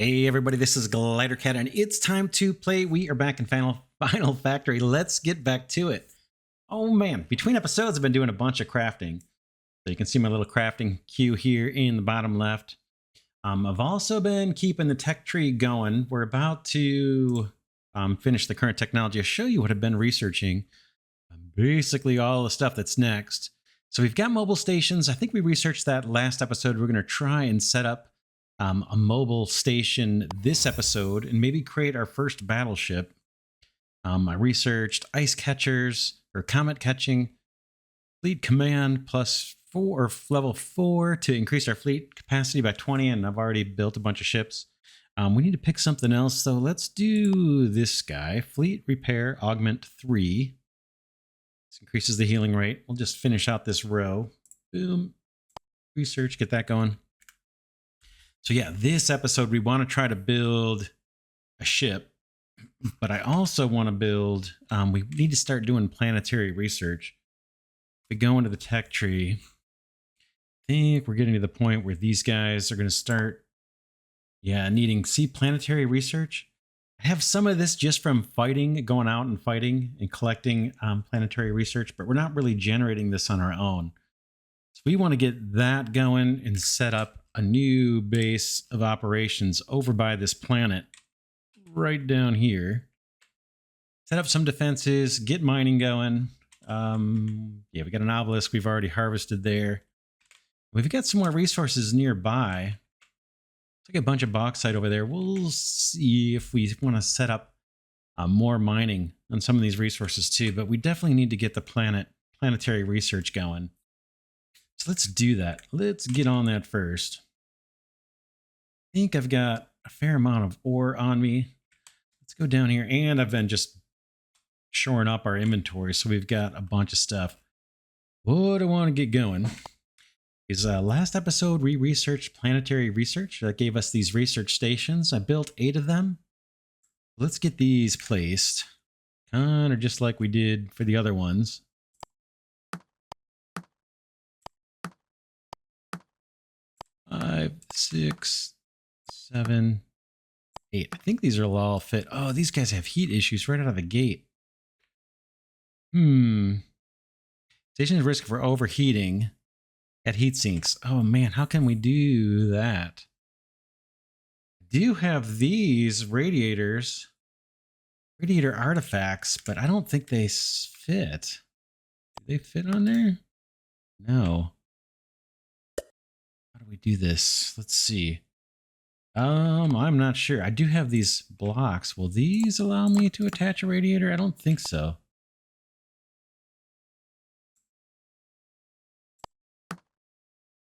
Hey everybody, this is Glidercat, and it's time to play. We are back in Final Factory. Let's get back to it. Oh man, between episodes I've been doing a bunch of crafting. So you can see my little crafting queue here in the bottom left. I've also been keeping the tech tree going. We're about to finish the current technology. I'll show you what I've been researching. Basically all the stuff that's next. So we've got mobile stations. I think we researched that last episode. We're going to try and set up a mobile station this episode and maybe create our first battleship. I researched ice catchers or comet catching, fleet command +4 or level 4 to increase our fleet capacity by 20. And I've already built a bunch of ships. We need to pick something else. So let's do this guy, fleet repair augment 3. This increases the healing rate. We'll just finish out this row. Boom. Research, get that going. So yeah, this episode, we want to try to build a ship, but I also want to build, we need to start doing planetary research. If we go into the tech tree, I think we're getting to the point where these guys are going to start, needing, planetary research. I have some of this just from fighting, going out and fighting and collecting planetary research, but we're not really generating this on our own. So we want to get that going and set up a new base of operations over by this planet right down here. Set up some defenses, get mining going. We got an obelisk we've already harvested there. We've got some more resources nearby. It's like a bunch of bauxite over there. We'll see if we want to set up more mining on some of these resources too, but we definitely need to get the planetary research going. So let's do that. Let's get on that first. I think I've got a fair amount of ore on me. Let's go down here, and I've been just shoring up our inventory, so we've got a bunch of stuff. What I want to get going is last episode we researched planetary research. That gave us these research stations. I built 8 of them. Let's get these placed, kind of just like we did for the other ones. 5, 6, 7, 8. I think these are all fit. Oh, these guys have heat issues right out of the gate. Station's risk for overheating at heat sinks. Oh man, how can we do that? I do have these radiator artifacts, but I don't think they fit. Do they fit on there? No. How do we do this? Let's see. I'm not sure. I do have these blocks. Will these allow me to attach a radiator? I don't think so.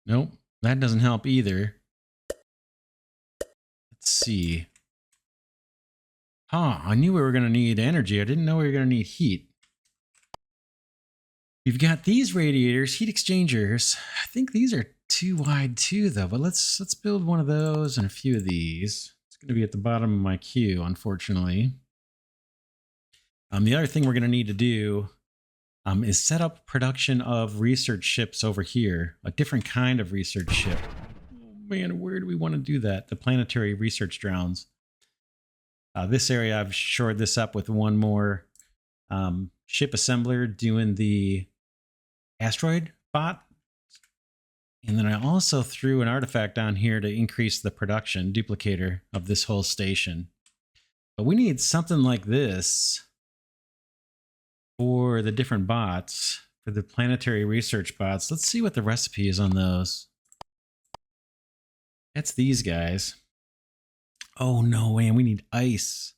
Nope, that doesn't help either. Let's see. I knew we were going to need energy. I didn't know we were going to need heat. We've got these radiators, heat exchangers. I think these are too wide too, though. But let's build one of those and a few of these. It's going to be at the bottom of my queue, unfortunately. The other thing we're going to need to do is set up production of research ships over here, a different kind of research ship. Oh man, where do we want to do that? The planetary research drones. This area, I've shored this up with one more ship assembler doing the asteroid bot. And then I also threw an artifact down here to increase the production duplicator of this whole station. But we need something like this for the different bots, for the planetary research bots. Let's see what the recipe is on those. That's these guys. Oh no, man, we need ice.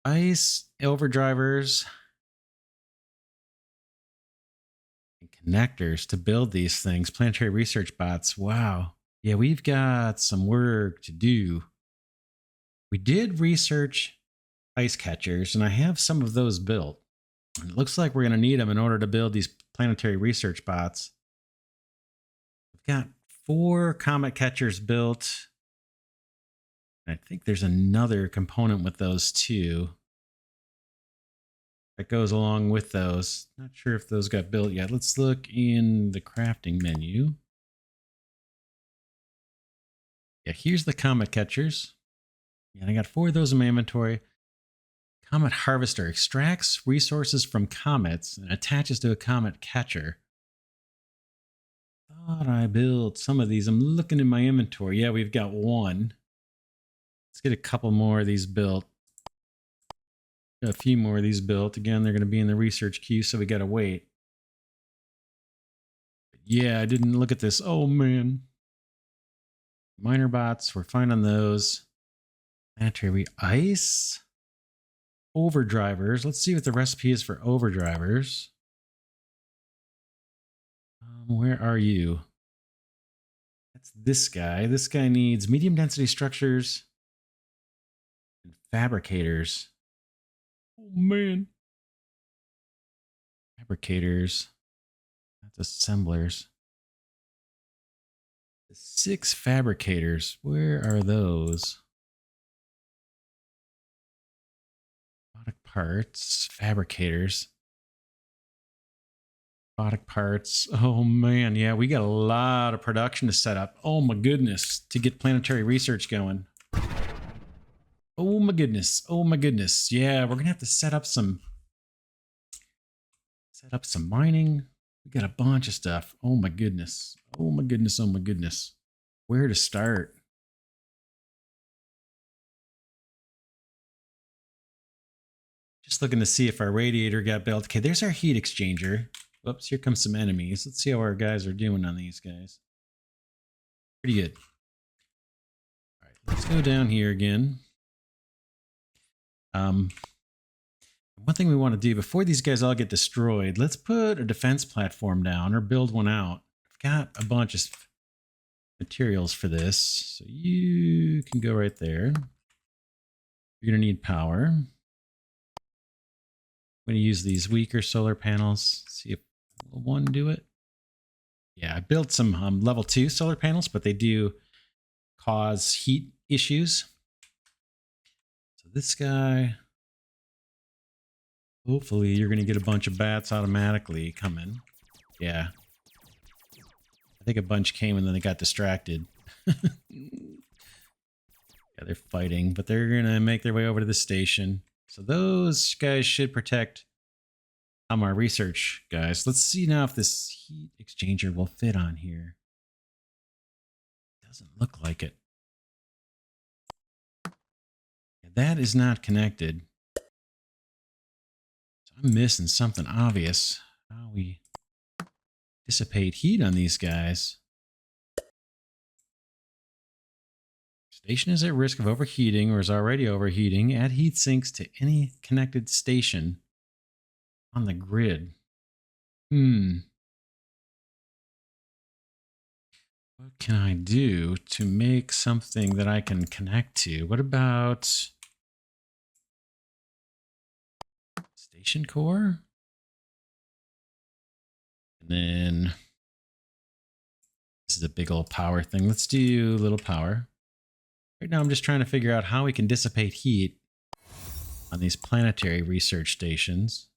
Ice, overdrivers, and connectors to build these things. Planetary research bots. Wow. Yeah, we've got some work to do. We did research ice catchers, and I have some of those built. And it looks like we're going to need them in order to build these planetary research bots. We've got 4 comet catchers built. I think there's another component with those too that goes along with those. Not sure if those got built yet. Let's look in the crafting menu. Yeah, here's the comet catchers. And I got 4 of those in my inventory. Comet harvester extracts resources from comets and attaches to a comet catcher. Thought I built some of these. I'm looking in my inventory. Yeah, we've got 1. Let's get a couple more of these built. Got a few more of these built. Again, they're going to be in the research queue, so we got to wait. Yeah, I didn't look at this. Oh, man. Miner bots, we're fine on those. Planetary ice. Overdrivers. Let's see what the recipe is for overdrivers. Where are you? That's this guy. This guy needs medium density structures and fabricators. Oh, man. Fabricators. That's assemblers. 6 fabricators. Where are those? Robotic parts. Fabricators. Robotic parts. Oh, man. Yeah, we got a lot of production to set up. Oh, my goodness. To get planetary research going. Oh, my goodness. Oh, my goodness. Yeah, we're going to have to set up some mining. We got a bunch of stuff. Oh, my goodness. Oh, my goodness. Oh, my goodness. Where to start? Just looking to see if our radiator got built. Okay, there's our heat exchanger. Whoops, here comes some enemies. Let's see how our guys are doing on these guys. Pretty good. All right, let's go down here again. One thing we want to do before these guys all get destroyed, let's put a defense platform down or build one out. I've got a bunch of materials for this, so you can go right there. You're going to need power. I'm going to use these weaker solar panels. See if will one do it. Yeah, I built some level 2 solar panels, but they do cause heat issues. So this guy, hopefully you're going to get a bunch of bats automatically coming. Yeah. I think a bunch came and then they got distracted. Yeah, they're fighting, but they're going to make their way over to the station. So those guys should protect our research guys. Let's see now if this heat exchanger will fit on here. Doesn't look like it. Yeah, that is not connected. So I'm missing something obvious. How we dissipate heat on these guys. Station is at risk of overheating or is already overheating. Add heat sinks to any connected station on the grid. What can I do to make something that I can connect to? What about station core? And then this is a big old power thing. Let's do a little power. Right now I'm just trying to figure out how we can dissipate heat on these planetary research stations.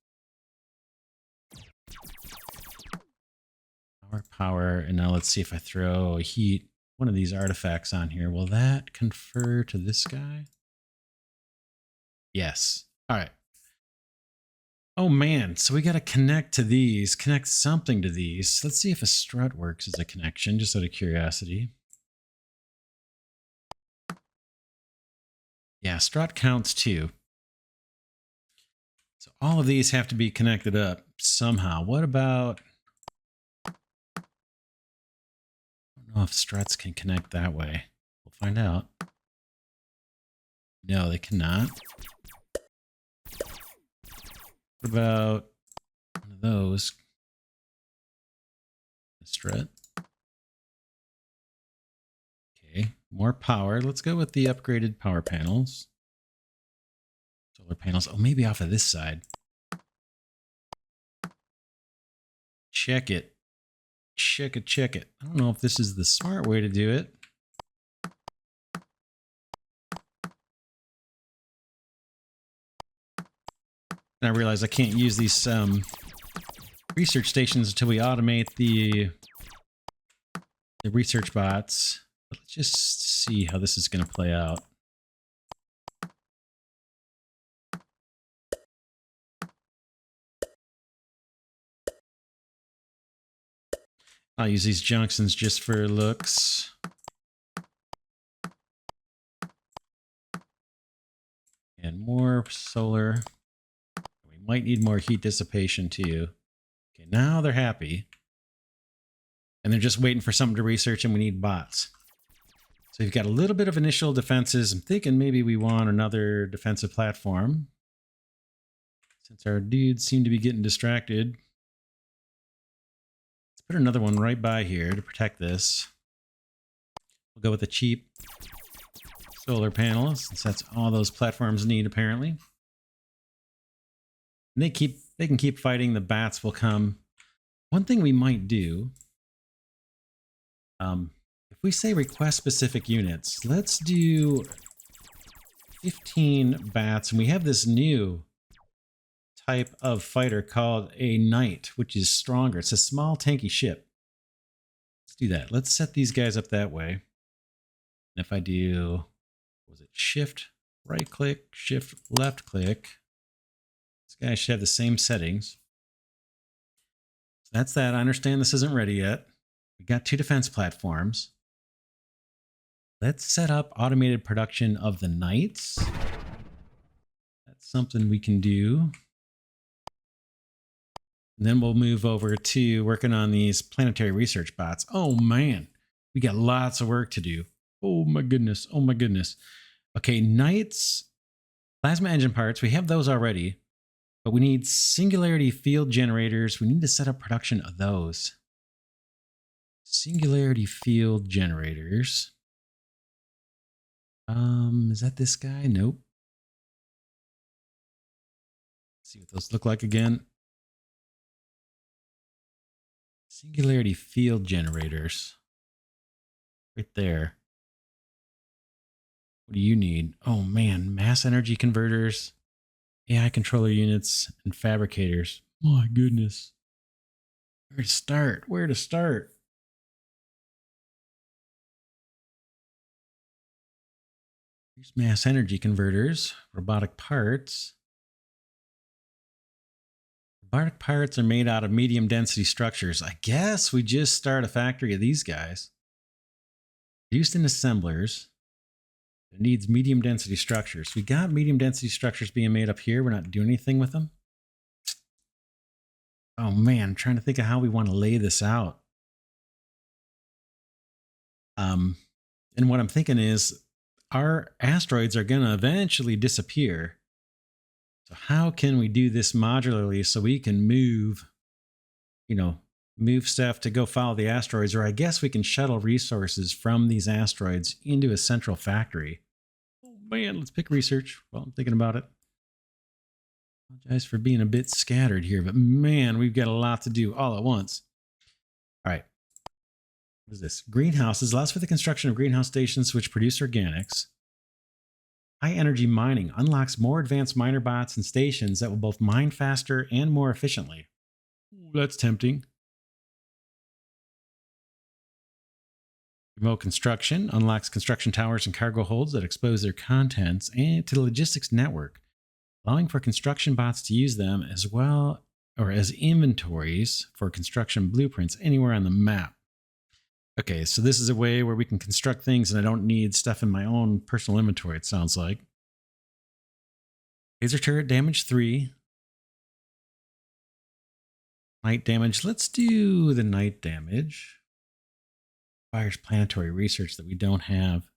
Power, and now let's see if I throw a heat, one of these artifacts on here. Will that confer to this guy? Yes. All right. Oh man, so we got to connect to these, connect something to these. Let's see if a strut works as a connection, just out of curiosity. Yeah, strut counts too. So all of these have to be connected up somehow. What about... I don't know if struts can connect that way. We'll find out. No, they cannot. What about one of those? A strut. Okay, more power. Let's go with the upgraded power panels. Solar panels. Oh, maybe off of this side. Check it. Check it, check it. I don't know if this is the smart way to do it. And I realize I can't use these research stations until we automate the research bots. But let's just see how this is going to play out. I'll use these junctions just for looks. And more solar. We might need more heat dissipation too. Okay, now they're happy. And they're just waiting for something to research, and we need bots. So you've got a little bit of initial defenses. I'm thinking maybe we want another defensive platform, since our dudes seem to be getting distracted. Let's put another one right by here to protect this. We'll go with the cheap solar panels, since that's all those platforms need apparently. And they can keep fighting. The bats will come. One thing we might do, if we say request specific units, let's do 15 bats, and we have this new type of fighter called a knight, which is stronger. It's a small tanky ship. Let's do that. Let's set these guys up that way. And if I do, was it shift right click, shift left click, this guy should have the same settings. So that's that. I understand this isn't ready yet. We got 2 defense platforms. Let's set up automated production of the knights. That's something we can do. And then we'll move over to working on these planetary research bots. Oh man, we got lots of work to do. Oh my goodness. Oh my goodness. Okay, knights, plasma engine parts. We have those already, but we need singularity field generators. We need to set up production of those. Singularity field generators. Is that this guy? Nope. Let's see what those look like again. Singularity field generators. Right there. What do you need? Oh man, mass energy converters, AI controller units, and fabricators. My goodness. Where to start? Where to start? Here's mass energy converters, robotic parts. Robotic parts are made out of medium density structures. I guess we just start a factory of these guys. Produced in assemblers. It needs medium density structures. We got medium density structures being made up here. We're not doing anything with them. Oh man, I'm trying to think of how we want to lay this out. And what I'm thinking is our asteroids are going to eventually disappear. So how can we do this modularly so we can move, move stuff to go follow the asteroids? Or I guess we can shuttle resources from these asteroids into a central factory. Oh man, let's pick research while I'm thinking about it. Apologize for being a bit scattered here, but man, we've got a lot to do all at once. All right. What is this? Greenhouses allows for the construction of greenhouse stations which produce organics. High energy mining unlocks more advanced miner bots and stations that will both mine faster and more efficiently. Ooh, that's tempting. Remote construction unlocks construction towers and cargo holds that expose their contents and to the logistics network, allowing for construction bots to use them as well or as inventories for construction blueprints anywhere on the map. Okay, so this is a way where we can construct things and I don't need stuff in my own personal inventory, it sounds like. Laser turret damage 3. Night damage. Let's do the night damage. Requires planetary research that we don't have.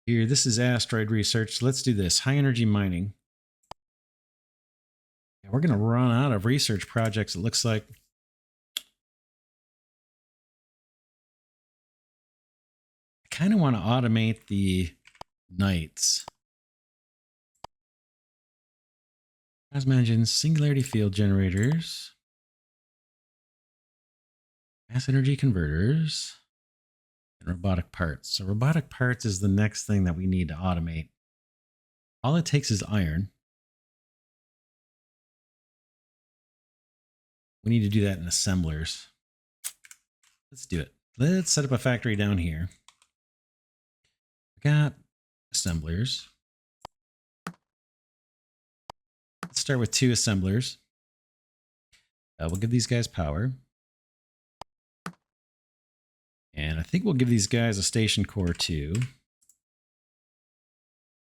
Here, this is asteroid research. Let's do this. High energy mining. Yeah, we're going to run out of research projects, it looks like. I kind of want to automate the nights. Plasma engines, singularity field generators, mass energy converters, and robotic parts. So robotic parts is the next thing that we need to automate. All it takes is iron. We need to do that in assemblers. Let's do it. let's set up a factory down here. We got assemblers. Let's start with 2 assemblers. We'll give these guys power. And I think we'll give these guys a station core too.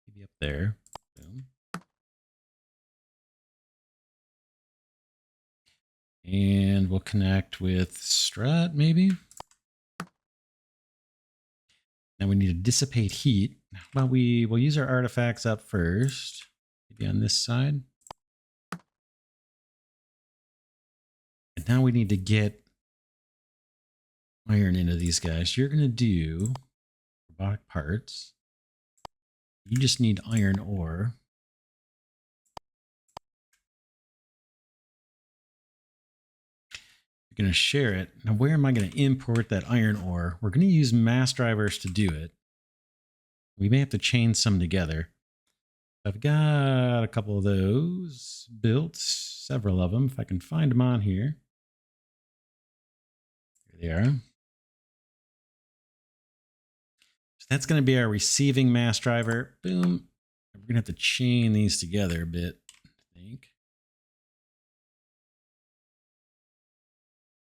Maybe up there. Boom. And we'll connect with strut maybe. Now we need to dissipate heat. Well, we'll use our artifacts up first. Maybe on this side. And now we need to get iron into these guys. You're going to do robotic parts. You just need iron ore. You're going to share it. Now, where am I going to import that iron ore? We're going to use mass drivers to do it. We may have to chain some together. I've got a couple of those built, several of them, if I can find them on here. There they are. So that's going to be our receiving mass driver. Boom. We're going to have to chain these together a bit, I think.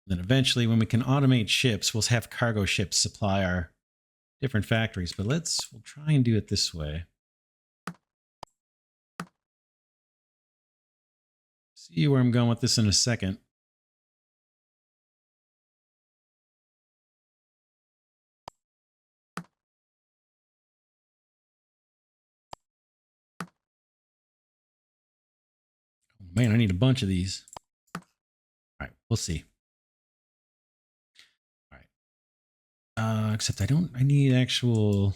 And then eventually, when we can automate ships, we'll have cargo ships supply our different factories. But we'll try and do it this way. See where I'm going with this in a second. Oh, man, I need a bunch of these. All right, we'll see. All right. Except I need actual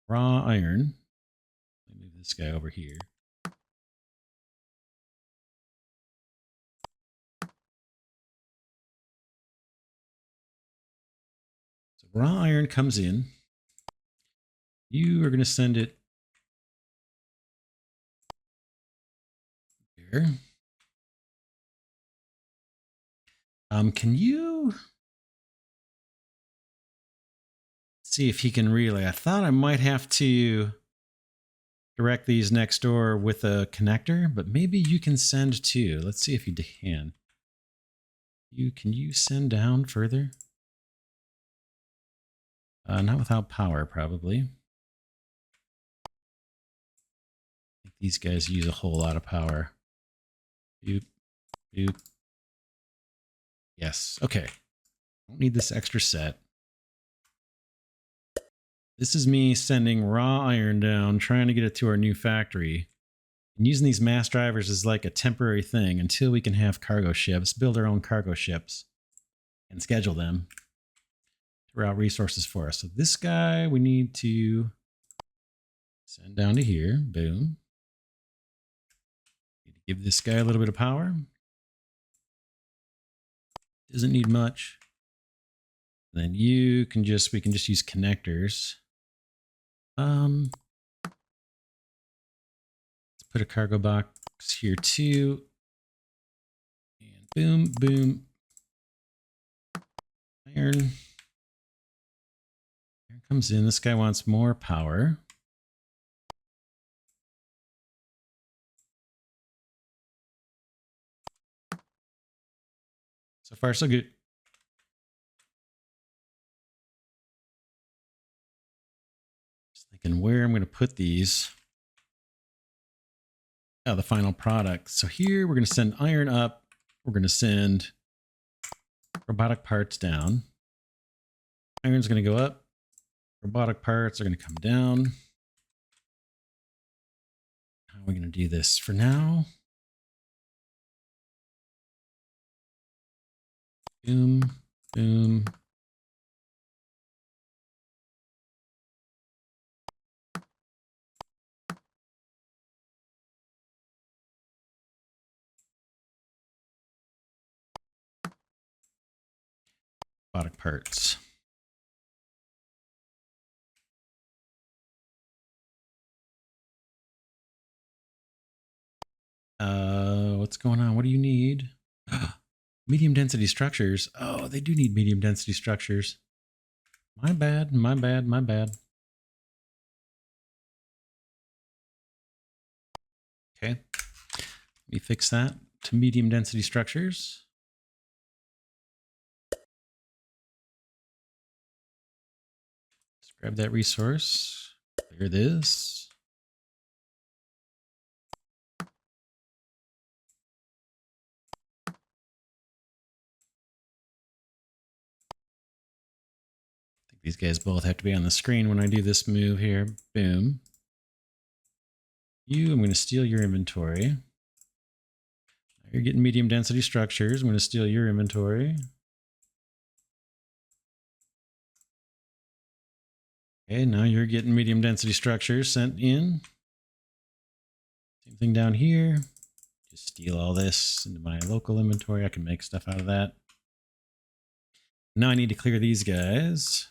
raw iron. Let me move this guy over here. So raw iron comes in. You are going to send it here. Can you see if he can relay? I thought I might have to direct these next door with a connector, but maybe you can send 2. Let's see if you can. Can you send down further? Not without power, probably. I think these guys use a whole lot of power. Boop, boop. Yes, okay. Don't need this extra set. This is me sending raw iron down, trying to get it to our new factory. And using these mass drivers is like a temporary thing until we can have cargo ships, build our own cargo ships, and schedule them to route resources for us. So this guy we need to send down to here. Boom. Need to give this guy a little bit of power. Doesn't need much. And then we can just use connectors. Let's put a cargo box here too. And boom, boom. Iron. Iron comes in. This guy wants more power. So far, so good. Just thinking where I'm going to put these. Oh, the final product. So here we're going to send iron up. We're going to send robotic parts down. Iron's going to go up. Robotic parts are going to come down. How are we going to do this for now? Boom, boom. Robotic parts. What's going on? What do you need? Medium density structures. Oh, they do need medium density structures. My bad, my bad, my bad. Okay. Let me fix that to medium density structures. Let's grab that resource. Clear this. I think these guys both have to be on the screen when I do this move here. Boom. I'm going to steal your inventory. You're getting medium density structures. I'm going to steal your inventory. Okay, now you're getting medium density structures sent in. Same thing down here. Just steal all this into my local inventory. I can make stuff out of that. Now I need to clear these guys.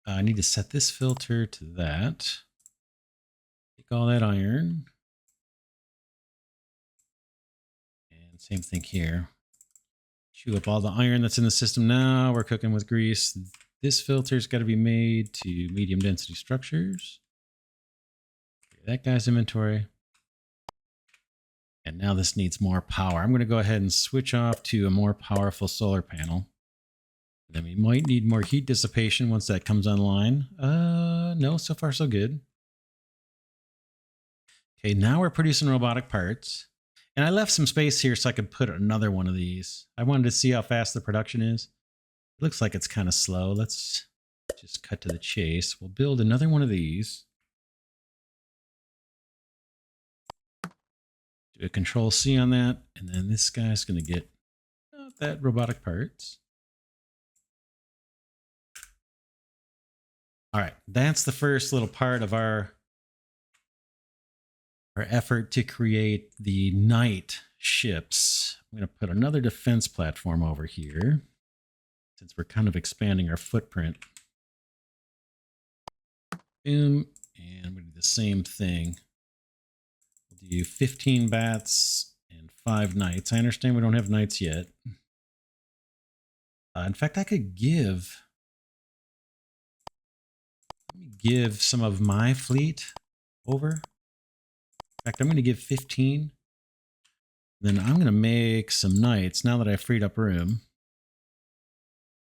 I need to set this filter to that. Take all that iron. And same thing here. Chew up all the iron that's in the system now. We're cooking with grease. This filter's got to be made to medium density structures. That guy's inventory. And now this needs more power. I'm going to go ahead and switch off to a more powerful solar panel. Then we might need more heat dissipation once that comes online. No, so far so good. Okay, now we're producing robotic parts. And I left some space here so I could put another one of these. I wanted to see how fast the production is. It looks like it's kind of slow. Let's just cut to the chase. We'll build another one of these. Do a control C on that. And then this guy's going to get that robotic parts. All right, that's the first little part of our effort to create the night ships. I'm going to put another defense platform over here since we're kind of expanding our footprint. Boom, and we do the same thing. We'll do 15 bats and 5 nights. I understand we don't have nights yet. In fact, I could give some of my fleet over. In fact, I'm going to give 15. Then I'm going to make some nights now that I freed up room.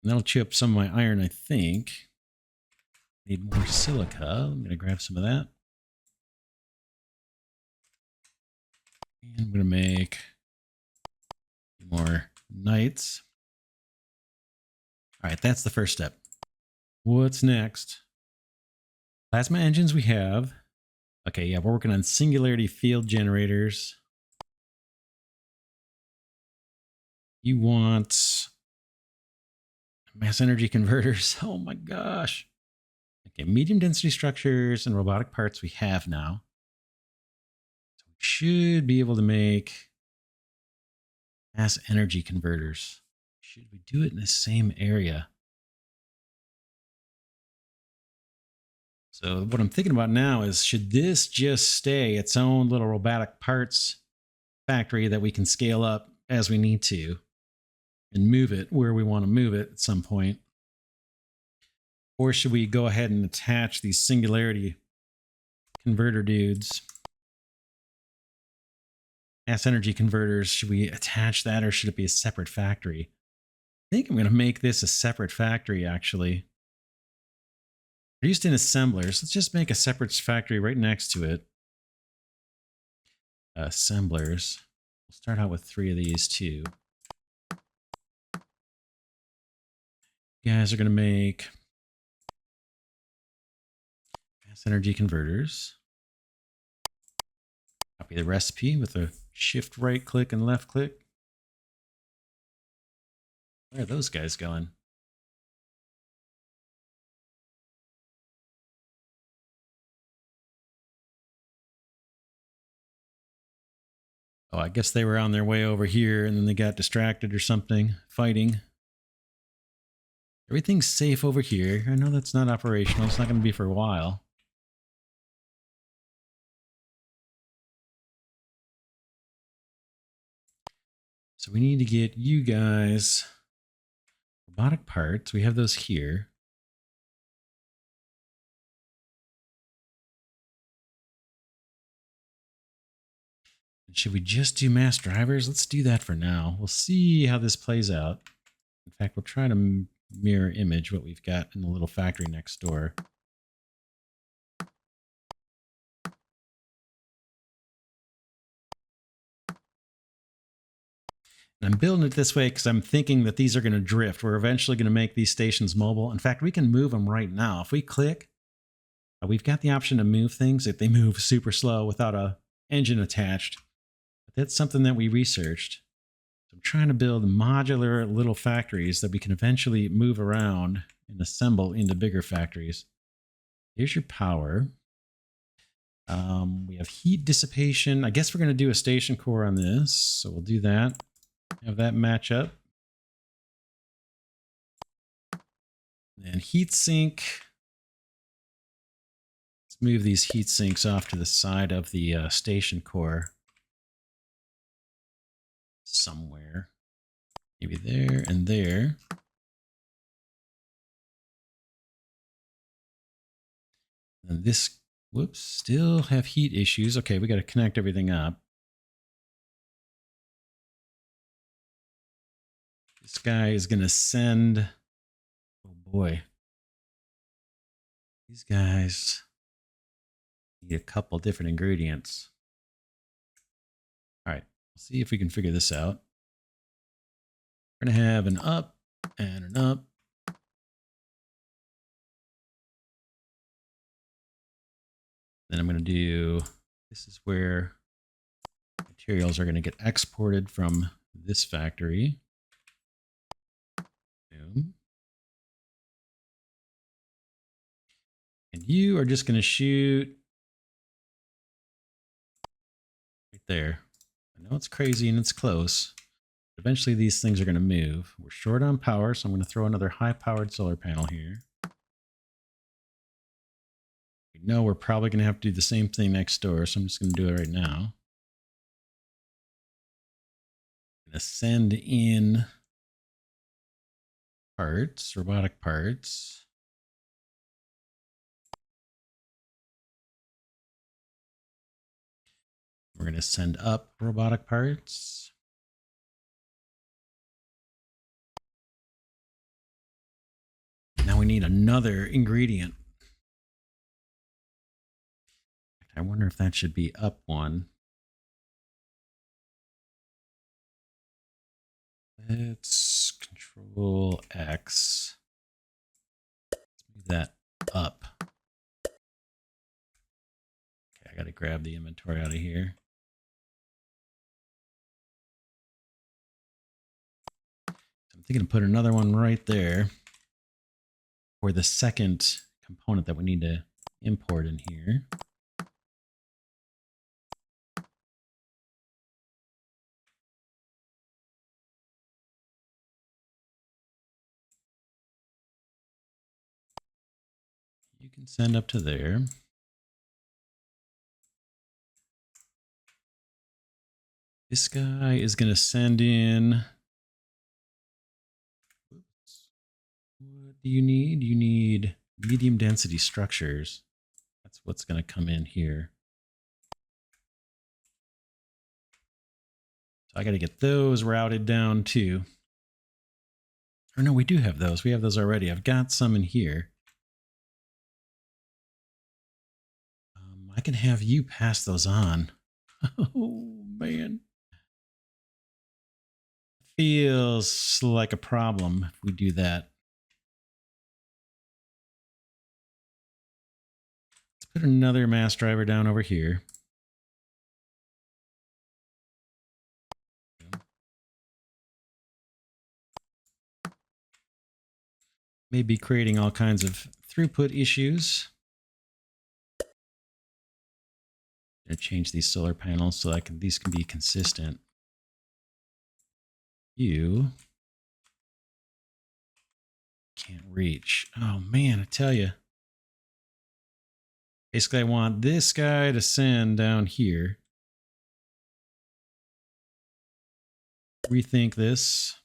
And that'll chew up some of my iron, I think. Need more silica. I'm going to grab some of that. And I'm going to make more nights. All right, that's the first step. What's next? Plasma engines we have. Okay, yeah, we're working on singularity field generators. You want mass energy converters. Oh my gosh. Okay, medium density structures and robotic parts we have now. So we should be able to make mass energy converters. Should we do it in the same area? So what I'm thinking about now is, should this just stay its own little robotic parts factory that we can scale up as we need to and move it where we want to move it at some point? Or should we go ahead and attach these singularity converter dudes? Mass energy converters, should we attach that or should it be a separate factory? I think I'm going to make this a separate factory, actually. Produced in assemblers. Let's just make a separate factory right next to it. Assemblers. We'll start out with 3 of these too. You guys are going to make mass energy converters. Copy the recipe with a shift right click and left click. Where are those guys going? Oh, I guess they were on their way over here and then they got distracted or something, fighting. Everything's safe over here. I know that's not operational. It's not going to be for a while. So we need to get you guys robotic parts. We have those here. And should we just do mass drivers? Let's do that for now. We'll see how this plays out. In fact, we'll try to mirror image what we've got in the little factory next door. And I'm building it this way because I'm thinking that these are going to drift. We're eventually going to make these stations mobile. In fact, we can move them right now. If we click, we've got the option to move things if they move super slow without a engine attached. But that's something that we researched. So I'm trying to build modular little factories that we can eventually move around and assemble into bigger factories. Here's your power. We have heat dissipation. I guess we're going to do a station core on this. So we'll do that. Have that match up. And heat sink. Let's move these heat sinks off to the side of the station core. Somewhere. Maybe there and there. And this, whoops, still have heat issues. Okay, we got to connect everything up. This guy is going to send, oh boy. These guys need a couple different ingredients. All right, let's see if we can figure this out. We're going to have an up and an up. Then I'm going to do, this is where materials are going to get exported from this factory. Boom. And you are just going to shoot right there. I know it's crazy and it's close. But eventually these things are going to move. We're short on power, so I'm going to throw another high-powered solar panel here. We know we're probably going to have to do the same thing next door, so I'm just going to do it right now. I'm going to send in parts, robotic parts. We're going to send up robotic parts. Now we need another ingredient. I wonder if that should be up one. Let's Control X. Let's move that up. Okay, I got to grab the inventory out of here. I'm thinking to put another one right there for the second component that we need to import in here. You can send up to there. This guy is going to send in. Oops. What do you need? You need medium density structures. That's what's going to come in here. So I got to get those routed down too. Or no, we do have those. We have those already. I've got some in here. I can have you pass those on. Oh, man. Feels like a problem if we do that. Let's put another mass driver down over here. Maybe creating all kinds of throughput issues. I'm going to change these solar panels so these can be consistent. You can't reach. Oh man, I tell you. Basically, I want this guy to send down here. rethink this.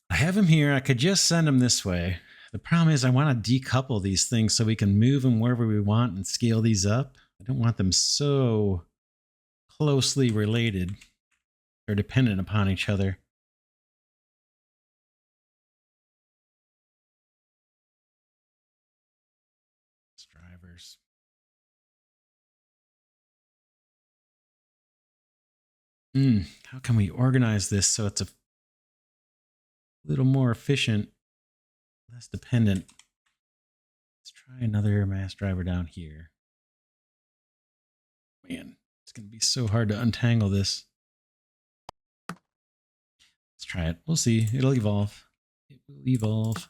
I have him here. I could just send him this way. The problem is I want to decouple these things so we can move them wherever we want and scale these up. I don't want them so closely related or dependent upon each other. Drivers. How can we organize this so it's a little more efficient, less dependent? Let's try another mass driver down here. Man, it's going to be so hard to untangle this. Let's try it. We'll see. It'll evolve. It will evolve.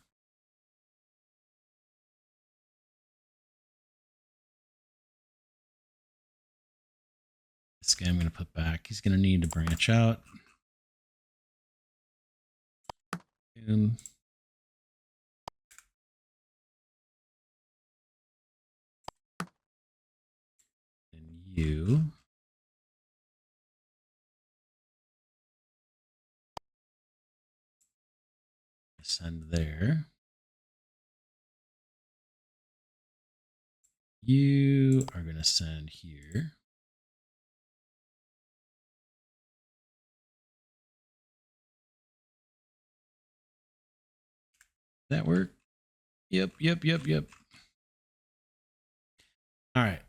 This guy I'm going to put back. He's going to need to branch out. Boom. And you. Send there. You are going to send here. That work? Yep. All right.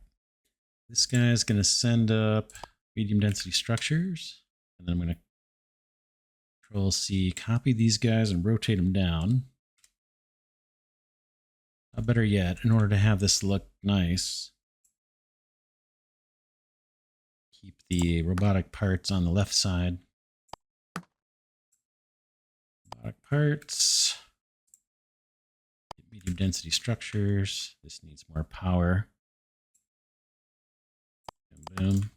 This guy's going to send up medium density structures. And then I'm going to Control C, copy these guys and rotate them down. Better yet, in order to have this look nice, keep the robotic parts on the left side. Robotic parts. Medium density structures. This needs more power. Boom, boom.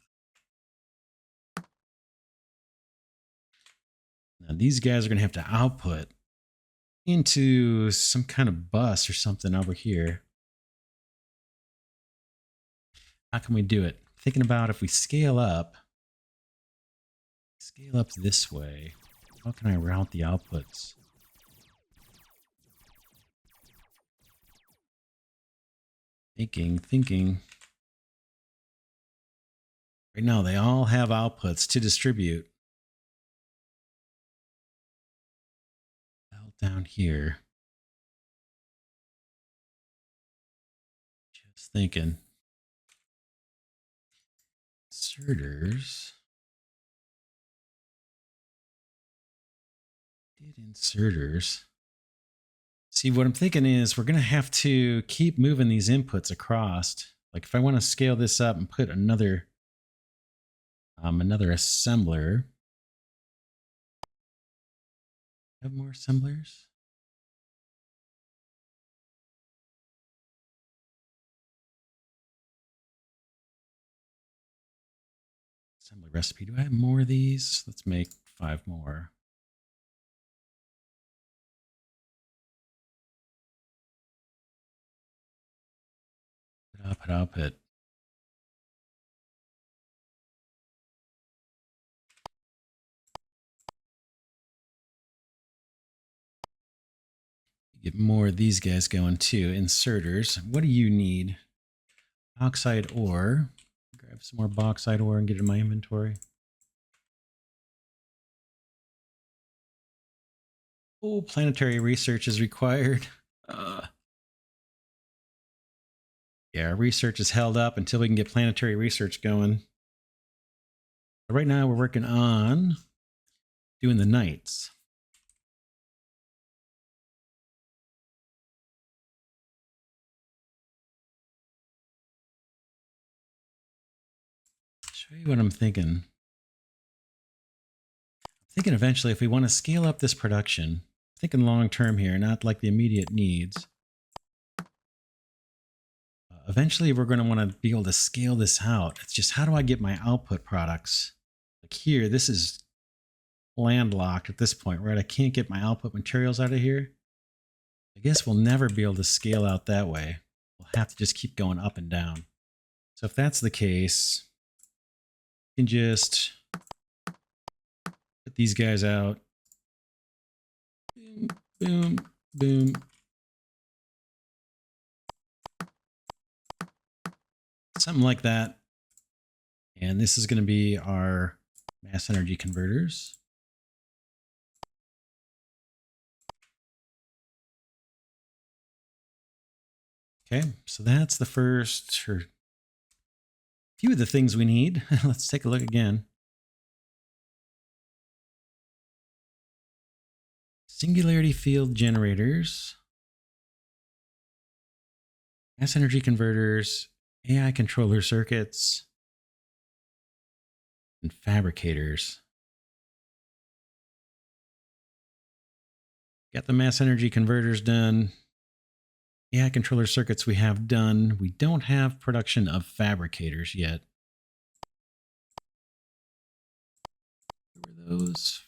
Now these guys are going to have to output into some kind of bus or something over here. How can we do it? Thinking about if we scale up this way, how can I route the outputs? Thinking. Right now, they all have outputs to distribute. Down here. Just thinking. Inserters. Inserters. See, what I'm thinking is we're going to have to keep moving these inputs across. Like if I want to scale this up and put another assembler. Have more assemblers? Assembly recipe. Do I have more of these? Let's make 5 more. Output. Get more of these guys going too. Inserters. What do you need? Bauxite ore. Grab some more bauxite ore and get it in my inventory. Oh, planetary research is required. Yeah, research is held up until we can get planetary research going. But right now we're working on doing the nights. Show you what I'm thinking. I'm thinking eventually if we want to scale up this production, I'm thinking long term here, not like the immediate needs. Eventually we're going to want to be able to scale this out. It's just how do I get my output products? Like here, this is landlocked at this point, right? I can't get my output materials out of here. guess we'll never be able to scale out that way. We'll have to just keep going up and down. So if that's the case, we can just put these guys out. Boom, boom, boom. Something like that. And this is going to be our mass energy converters. Okay, so that's the first or few of the things we need. Let's take a look again. Singularity field generators, mass energy converters, AI controller circuits, and fabricators. Got the mass energy converters done. AI controller circuits we have done. We don't have production of fabricators yet. Where were those?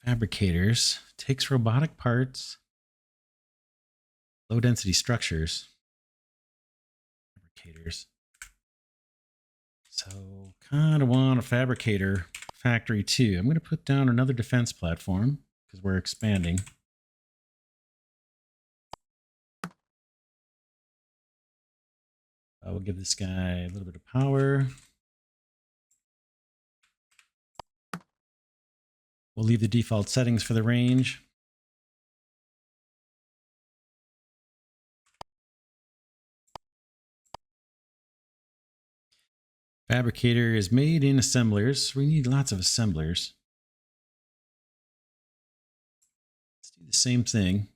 Fabricators takes robotic parts, low density structures. Fabricators. So kind of want a fabricator factory too. I'm going to put down another defense platform because we're expanding. We'll give this guy a little bit of power. We'll leave the default settings for the range. Fabricator is made in assemblers. We need lots of assemblers. Let's do the same thing.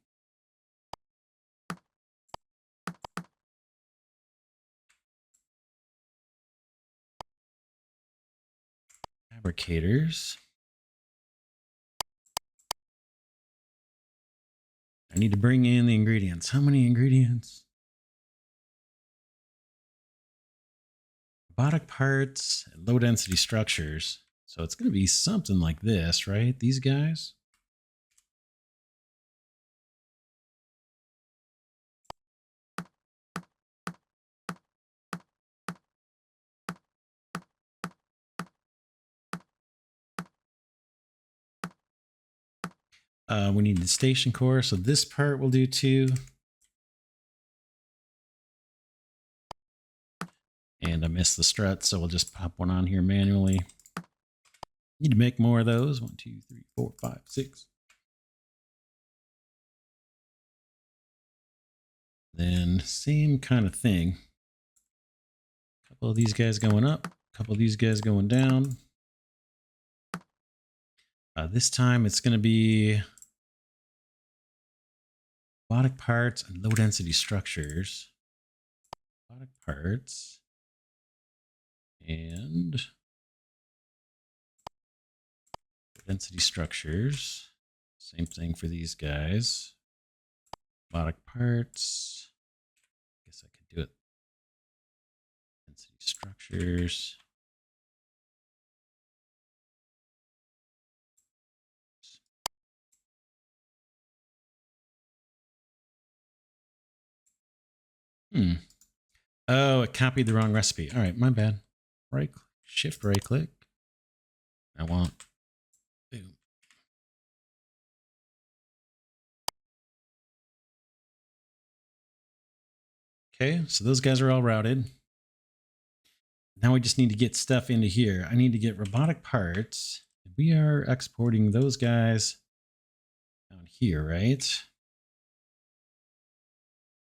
Fabricators. I need to bring in the ingredients. How many ingredients? Robotic parts and low density structures. So it's going to be something like this, right? These guys. We need the station core, so this part will do too. And I missed the strut, so we'll just pop one on here manually. Need to make more of those. 1, 2, 3, 4, 5, 6. Then same kind of thing. A couple of these guys going up, a couple of these guys going down. This time it's going to be robotic parts and low density structures. Robotic parts and low density structures. Same thing for these guys. Robotic parts. I guess I could do it. Density structures. Oh, it copied the wrong recipe. All right, my bad. Shift right click. I want. Boom. Okay, so those guys are all routed. Now we just need to get stuff into here. I need to get robotic parts. We are exporting those guys down here, right?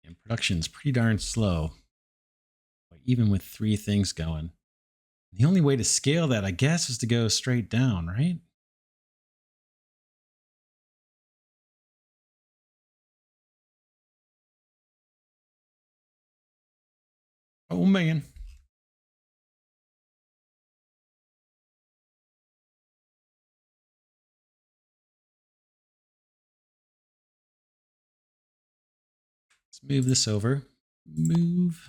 And production's pretty darn slow, even with 3 things going. The only way to scale that, I guess, is to go straight down, right? Oh, man. Let's move this over. Move.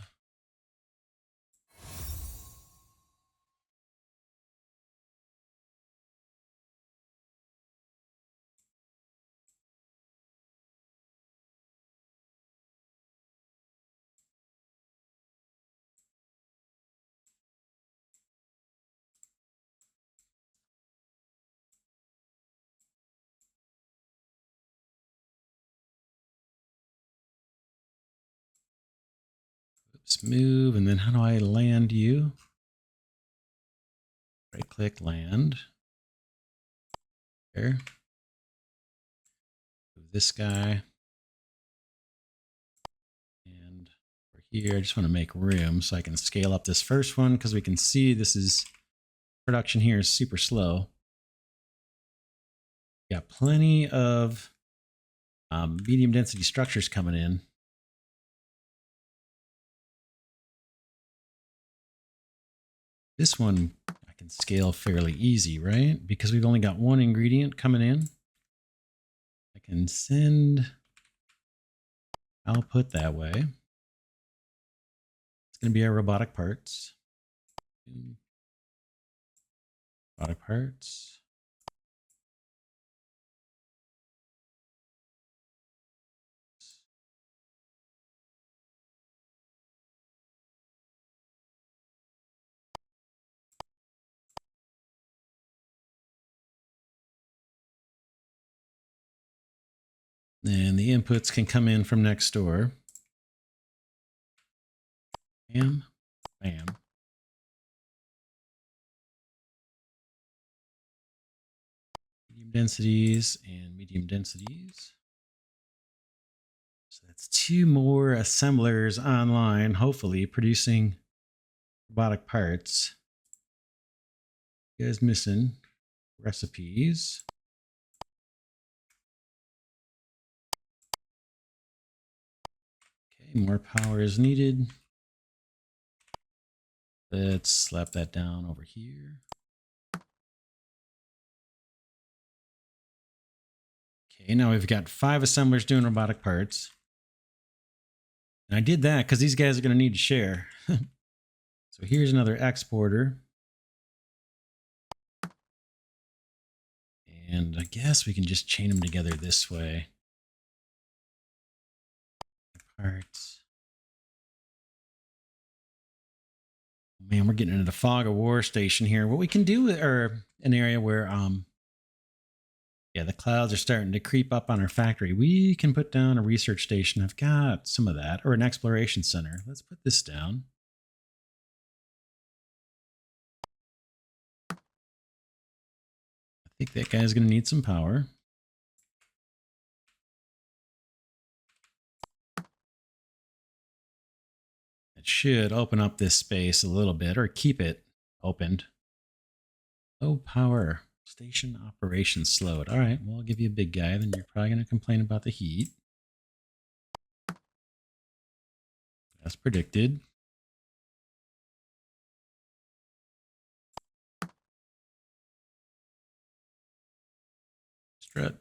Just move, and then how do I land you? Right click, land. There. Move this guy. And over here, I just want to make room so I can scale up this first one because we can see this is production here is super slow. Got plenty of medium density structures coming in. This one I can scale fairly easy, right? Because we've only got one ingredient coming in. I can send output that way. It's going to be our robotic parts. Robotic parts. And the inputs can come in from next door. Bam, bam. Medium densities and medium densities. So that's 2 more assemblers online, hopefully producing robotic parts. You guys missing recipes. Okay, more power is needed. Let's slap that down over here. Okay, now we've got 5 assemblers doing robotic parts. And I did that because these guys are going to need to share. So here's another exporter. And I guess we can just chain them together this way. Parts. Man, we're getting into the fog of war station here. What we can do, or an area where, yeah, the clouds are starting to creep up on our factory. We can put down a research station. I've got some of that, or an exploration center. Let's put this down. I think that guy's going to need some power. It should open up this space a little bit, or keep it opened. Low power. Station operation slowed. All right, well, I'll give you a big guy. Then you're probably going to complain about the heat. As predicted. Strut.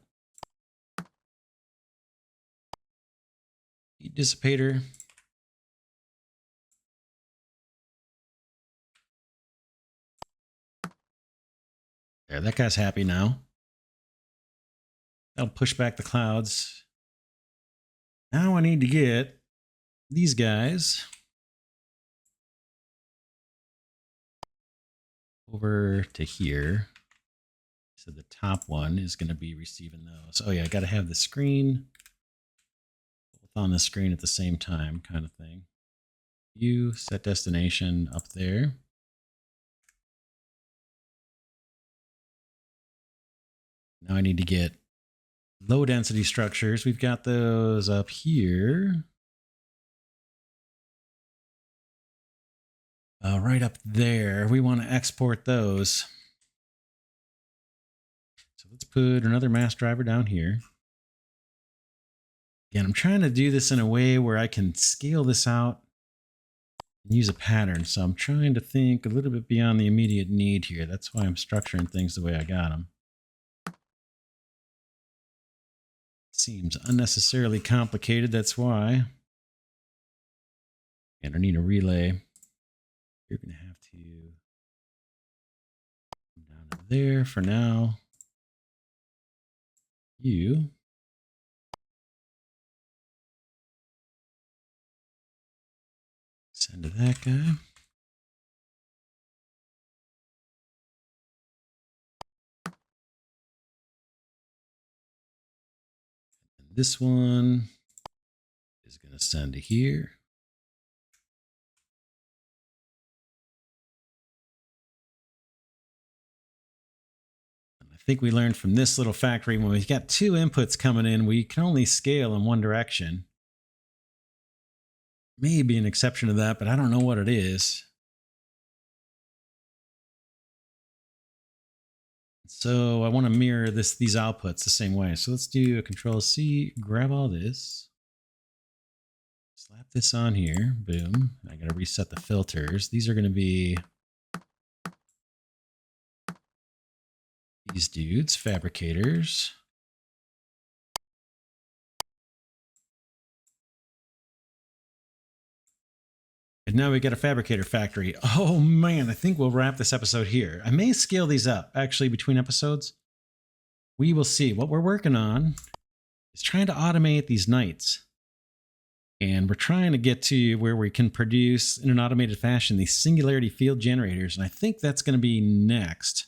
Heat dissipator. There, that guy's happy now. That'll push back the clouds. Now I need to get these guys over to here. So the top one is going to be receiving those. Oh yeah, I got to have the screen both on the screen at the same time, kind of thing. View, set destination up there. Now I need to get low density structures. We've got those up here. Right up there. We want to export those. So let's put another mass driver down here. Again, I'm trying to do this in a way where I can scale this out and use a pattern. So I'm trying to think a little bit beyond the immediate need here. That's why I'm structuring things the way I got them. Seems unnecessarily complicated. That's why. And I need a relay. You're going to have to come down to there for now. You. Send to that guy. And this one is going to send to here. think we learned from this little factory, when we've got two inputs coming in, we can only scale in one direction. Maybe an exception to that, but I don't know what it is. So I want to mirror these outputs the same way. So let's do a Control C, grab all this, slap this on here, boom. I got to reset the filters. These are going to be these dudes, fabricators. And now we got a fabricator factory. Oh man, I think we'll wrap this episode here. I may scale these up actually between episodes. We will see. What we're working on is trying to automate these nights. And we're trying to get to where we can produce in an automated fashion these singularity field generators. And I think that's going to be next.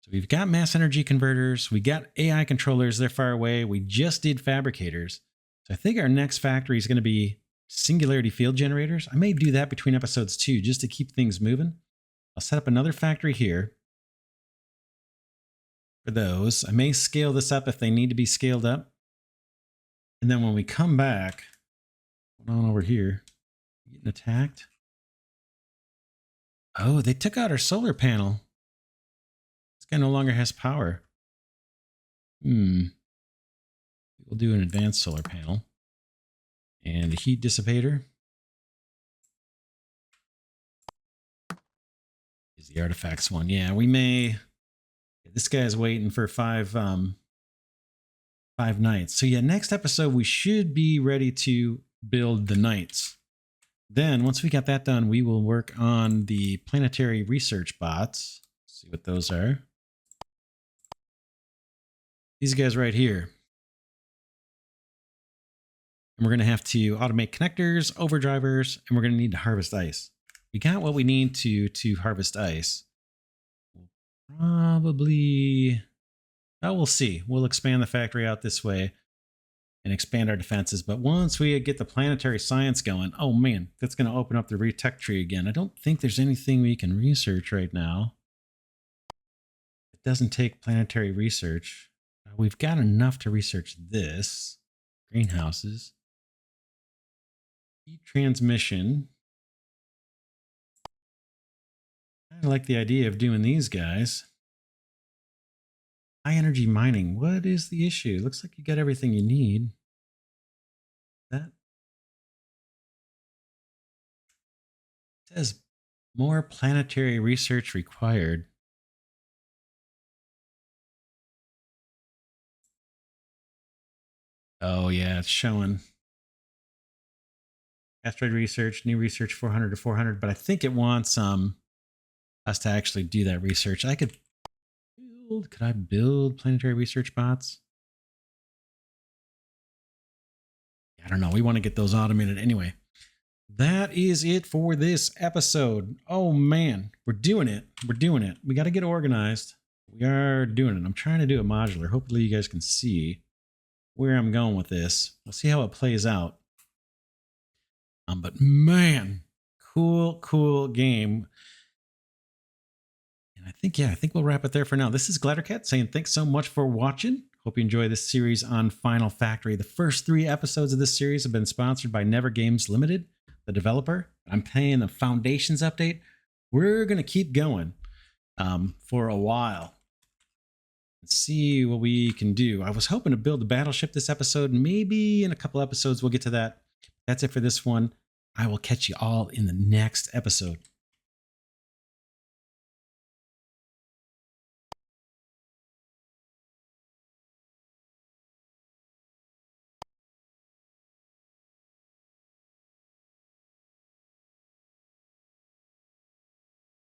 So we've got mass energy converters. We got AI controllers. They're far away. We just did fabricators. So I think our next factory is going to be singularity field generators. I may do that between episodes too, just to keep things moving. I'll set up another factory here for those. I may scale this up if they need to be scaled up. And then when we come back, what's going on over here? Getting attacked. Oh, they took out our solar panel. This guy no longer has power. We'll do an advanced solar panel and a heat dissipator is the artifacts one. Yeah, we may. This guy's waiting for five nights. So yeah, next episode we should be ready to build the nights. Then once we got that done, we will work on the planetary research bots. Let's see what those are. These guys right here. And we're going to have to automate connectors, overdrivers, and we're going to need to harvest ice. We got what we need to harvest ice. Probably, we'll see. We'll expand the factory out this way and expand our defenses. But once we get the planetary science going, oh man, that's going to open up the retech tree again. I don't think there's anything we can research right now. It doesn't take planetary research. We've got enough to research this. Greenhouses. Heat transmission. I like the idea of doing these guys. High energy mining. What is the issue? Looks like you got everything you need. That says more planetary research required. Oh yeah, it's showing. Asteroid research, new research 400 to 400, but I think it wants us to actually do that research. Could I build planetary research bots? I don't know. We want to get those automated anyway. That is it for this episode. Oh man, we're doing it. We're doing it. We got to get organized. We are doing it. I'm trying to do it modular. Hopefully you guys can see where I'm going with this. We'll see how it plays out. But man, cool game. And I think we'll wrap it there for now. This is Glidercat saying thanks so much for watching. Hope you enjoy this series on Final Factory. The first 3 episodes of this series have been sponsored by Never Games Limited, the developer. I'm playing the Foundations update. We're going to keep going for a while. Let's see what we can do. I was hoping to build a battleship this episode. Maybe in a couple episodes we'll get to that. That's it for this one. I will catch you all in the next episode.